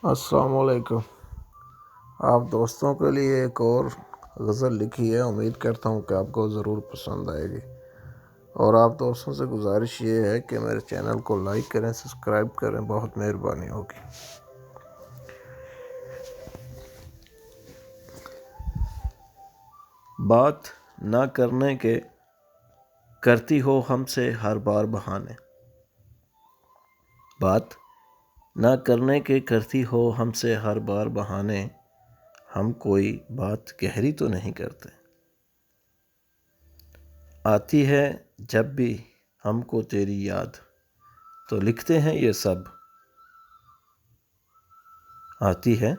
السلام علیکم۔ آپ دوستوں کے لیے ایک اور غزل لکھی ہے، امید کرتا ہوں کہ آپ کو ضرور پسند آئے گی، اور آپ دوستوں سے گزارش یہ ہے کہ میرے چینل کو لائک کریں، سبسکرائب کریں، بہت مہربانی ہوگی۔ بات نہ کرنے کے کرتی ہو ہم سے ہر بار بہانے، بات نہ کرنے کے کرتی ہو ہم سے ہر بار بہانے، ہم کوئی بات گہری تو نہیں کرتے۔ آتی ہے جب بھی ہم کو تیری یاد تو لکھتے ہیں یہ سب، آتی ہے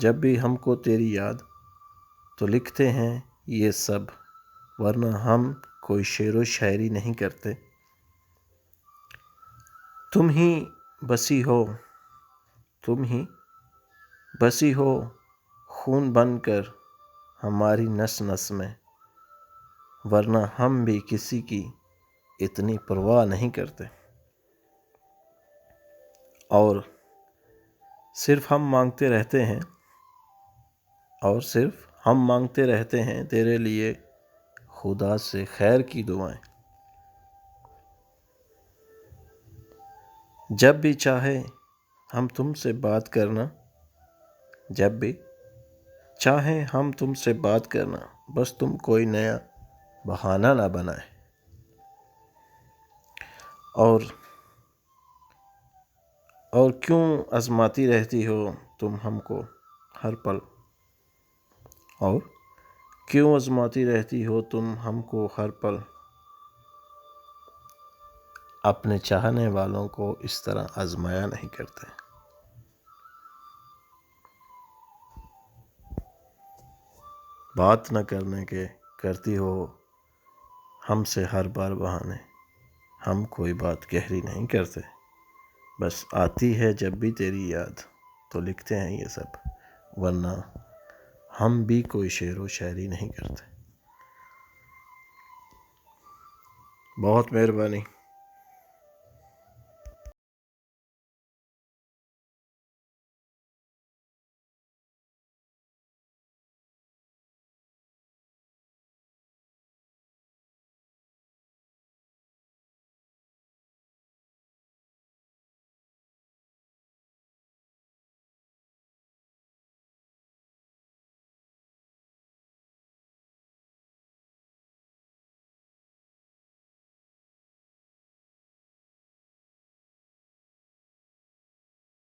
جب بھی ہم کو تیری یاد تو لکھتے ہیں یہ سب، ورنہ ہم کوئی شعر و شاعری نہیں کرتے۔ تم ہی بسی ہو، تم ہی بسی ہو خون بن کر ہماری نس نس میں، ورنہ ہم بھی کسی کی اتنی پرواہ نہیں کرتے۔ اور صرف ہم مانگتے رہتے ہیں، اور صرف ہم مانگتے رہتے ہیں تیرے لیے خدا سے خیر کی دعائیں۔ جب بھی چاہے ہم تم سے بات کرنا، جب بھی چاہیں ہم تم سے بات کرنا، بس تم کوئی نیا بہانہ نہ بنائے۔ اور کیوں آزماتی رہتی ہو تم ہم کو ہر پل، اور کیوں آزماتی رہتی ہو تم ہم کو ہر پل، اپنے چاہنے والوں کو اس طرح آزمایا نہیں کرتے۔ بات نہ کرنے کے کرتی ہو ہم سے ہر بار بہانے، ہم کوئی بات گہری نہیں کرتے، بس آتی ہے جب بھی تیری یاد تو لکھتے ہیں یہ سب، ورنہ ہم بھی کوئی شعر و شاعری نہیں کرتے۔ بہت مہربانی۔